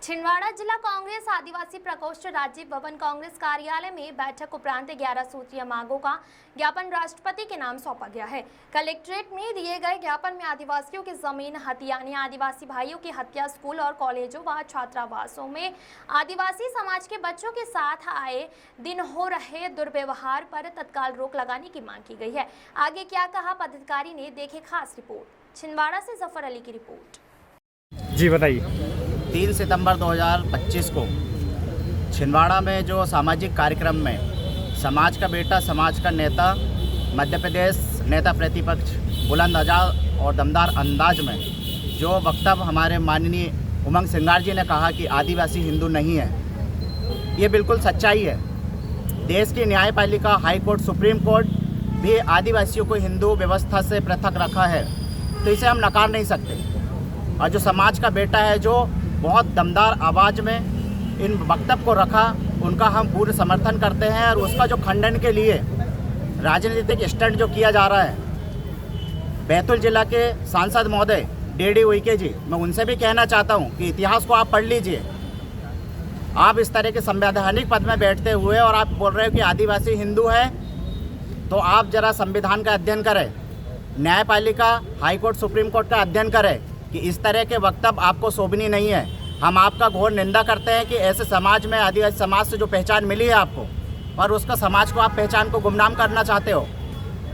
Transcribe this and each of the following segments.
छिंदवाड़ा जिला कांग्रेस आदिवासी प्रकोष्ठ राजीव भवन कांग्रेस कार्यालय में बैठक उपरांत 11 सूत्रीय मांगों का ज्ञापन राष्ट्रपति के नाम सौंपा गया है। कलेक्ट्रेट में दिए गए ज्ञापन में आदिवासियों की जमीन हथियाने, आदिवासी भाइयों की हत्या, स्कूल और कॉलेजों व छात्रावासों में आदिवासी समाज के बच्चों के साथ आए दिन हो रहे दुर्व्यवहार पर तत्काल रोक लगाने की मांग की गई है। आगे क्या कहा पदाधिकारी ने, देखे खास रिपोर्ट। छिंदवाड़ा से जफर अली की रिपोर्ट। जी बताइए। 3 सितंबर 2025 को छिंदवाड़ा में जो सामाजिक कार्यक्रम में समाज का बेटा, समाज का नेता, मध्य प्रदेश नेता प्रतिपक्ष बुलंद आवाज़ और दमदार अंदाज में जो वक्तव्य हमारे माननीय उमंग सिंगार जी ने कहा कि आदिवासी हिंदू नहीं है, ये बिल्कुल सच्चाई है। देश की न्यायपालिका, हाई कोर्ट, सुप्रीम कोर्ट भी आदिवासियों को हिंदू व्यवस्था से पृथक रखा है, तो इसे हम नकार नहीं सकते। और जो समाज का बेटा है, जो बहुत दमदार आवाज़ में इन वक्तव्य को रखा, उनका हम पूर्ण समर्थन करते हैं। और उसका जो खंडन के लिए राजनीतिक स्टंट जो किया जा रहा है, बैतूल जिला के सांसद महोदय DD उइके जी, मैं उनसे भी कहना चाहता हूं कि इतिहास को आप पढ़ लीजिए। आप इस तरह के संवैधानिक पद में बैठते हुए और आप बोल रहे हो कि आदिवासी हिंदू है, तो आप जरा संविधान का अध्ययन करें, न्यायपालिका, हाईकोर्ट, सुप्रीम कोर्ट का अध्ययन करें कि इस तरह के वक्तव्य आपको शोभनीय नहीं है। हम आपका घोर निंदा करते हैं कि ऐसे समाज में, आदिवासी समाज से जो पहचान मिली है आपको, और उसका समाज को आप पहचान को गुमनाम करना चाहते हो।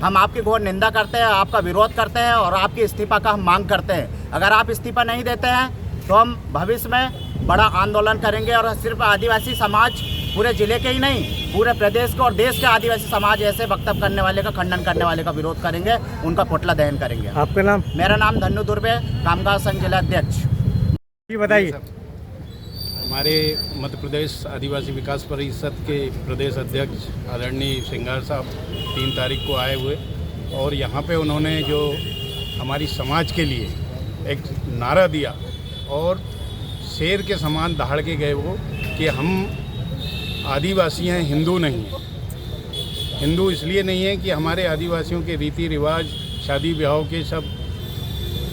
हम आपकी घोर निंदा करते हैं, आपका विरोध करते हैं और आपके इस्तीफा का हम मांग करते हैं। अगर आप इस्तीफा नहीं देते हैं तो हम भविष्य में बड़ा आंदोलन करेंगे। और सिर्फ आदिवासी समाज, पूरे ज़िले के ही नहीं, पूरे प्रदेश के और देश के आदिवासी समाज ऐसे वक्तव्य करने वाले का, खंडन करने वाले का विरोध करेंगे, उनका पुतला दहन करेंगे। आपका नाम? मेरा नाम धन्नू दुर्बे, कामगार संघ जिला अध्यक्ष। जी बताइए। हमारे मध्य प्रदेश आदिवासी विकास परिषद के प्रदेश अध्यक्ष आदरणीय सिंगार साहब 3 तारीख को आए हुए, और यहाँ पे उन्होंने जो हमारी समाज के लिए एक नारा दिया और शेर के समान दहाड़ के गए वो कि हम आदिवासी हैं, हिंदू नहीं हैं। हिंदू इसलिए नहीं है कि हमारे आदिवासियों के रीति रिवाज, शादी ब्याह के सब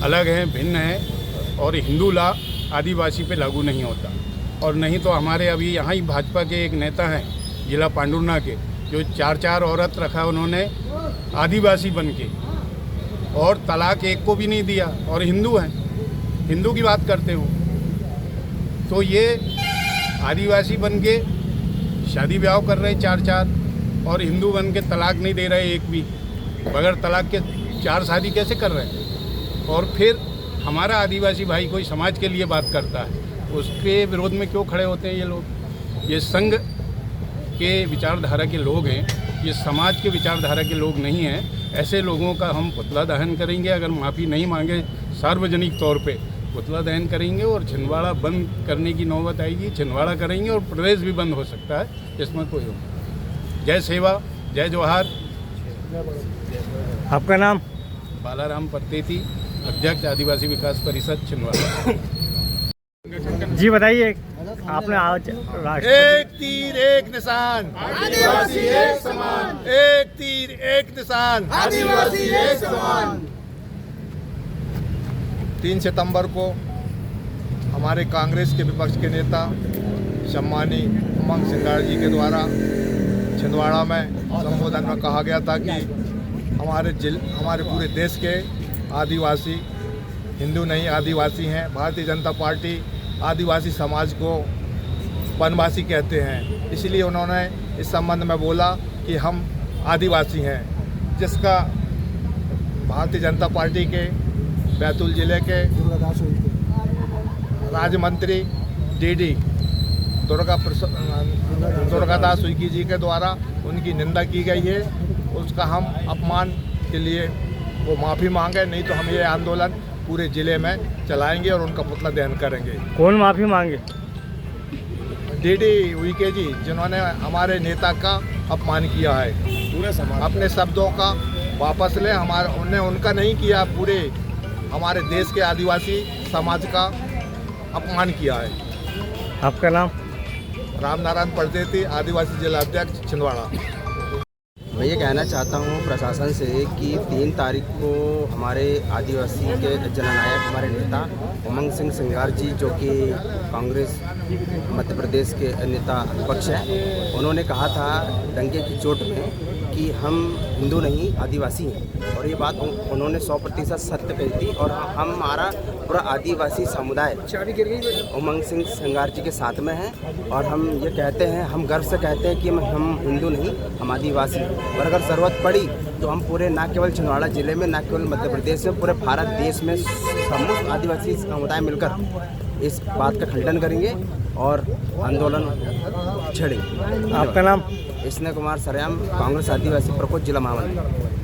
अलग हैं, भिन्न हैं, और हिंदू ला आदिवासी पे लागू नहीं होता। और नहीं तो हमारे अभी यहाँ ही भाजपा के एक नेता हैं जिला पांडुरना के, जो 4 औरत रखा उन्होंने आदिवासी बन के, और तलाक एक को भी नहीं दिया, और हिंदू हैं, हिंदू की बात करते हो। तो ये आदिवासी बन के शादी ब्याह कर रहे 4, और हिंदू बन के तलाक नहीं दे रहे एक भी, बगैर तलाक के 4 शादी कैसे कर रहे हैं। और फिर हमारा आदिवासी भाई कोई समाज के लिए बात करता है, उसके विरोध में क्यों खड़े होते हैं ये लोग। ये संघ के विचारधारा के लोग हैं, ये समाज के विचारधारा के लोग नहीं हैं। ऐसे लोगों का हम पुतला दहन करेंगे। अगर माफ़ी नहीं मांगे सार्वजनिक तौर पे, पुतला दहन करेंगे और छिंदवाड़ा बंद करने की नौबत आएगी। छिंदवाड़ा करेंगे और प्रदेश भी बंद हो सकता है, इसमें कोई हो। जय सेवा, जय जोहार। आपका नाम? बालाराम परतेती, अध्यक्ष आदिवासी विकास परिषद छिंदवाड़ा। जी बताइए। आपने आज एक तीर एक निशान, आदिवासी एक समान। एक तीर एक निशान, आदिवासी एक समान। 3 सितंबर को हमारे कांग्रेस के विपक्ष के नेता सम्मानी उमंग सिंगार जी के द्वारा छिंदवाड़ा में संबोधन में कहा गया था कि हमारे पूरे देश के आदिवासी हिंदू नहीं, आदिवासी हैं। भारतीय जनता पार्टी आदिवासी समाज को वनवासी कहते हैं, इसलिए उन्होंने इस संबंध में बोला कि हम आदिवासी हैं, जिसका भारतीय जनता पार्टी के बैतूल जिले के राज्य मंत्री DD दुर्गादास उइके जी के द्वारा उनकी निंदा की गई है। उसका हम अपमान के लिए वो माफ़ी मांगे, नहीं तो हम ये आंदोलन पूरे ज़िले में चलाएंगे और उनका पुतला दहन करेंगे। कौन माफ़ी मांगे? DD उइके जी, जिन्होंने हमारे नेता का अपमान किया है। पूरे समाज अपने शब्दों का वापस लें। उन्होंने उनका नहीं किया, पूरे हमारे देश के आदिवासी समाज का अपमान किया है। आपका नाम? राम नारायण परतेती, आदिवासी जिला अध्यक्ष छिंदवाड़ा। मैं ये कहना चाहता हूँ प्रशासन से कि 3 तारीख को हमारे आदिवासी के जननायक हमारे नेता उमंग सिंह सिंगार जी, जो कि कांग्रेस मध्य प्रदेश के नेता विपक्ष हैं, उन्होंने कहा था डंके की चोट में कि हम हिंदू नहीं आदिवासी हैं, और ये बात उन्होंने 100% सत्य कही थी। और हमारा पूरा आदिवासी समुदाय उमंग सिंह सिंगार जी के साथ में है, और हम ये कहते हैं, हम गर्व से कहते हैं कि हम हिंदू नहीं, हम आदिवासी हैं। और अगर ज़रूरत पड़ी तो हम पूरे ना केवल छिंदवाड़ा ज़िले में, ना केवल मध्य प्रदेश में, पूरे भारत देश में समस्त आदिवासी समुदाय मिलकर इस बात का खंडन करेंगे और आंदोलन छेड़ेंगे। आपका नाम? स्नेह कुमार सरयाम, कांग्रेस आदिवासी प्रकोष्ठ जिला महामंत्री।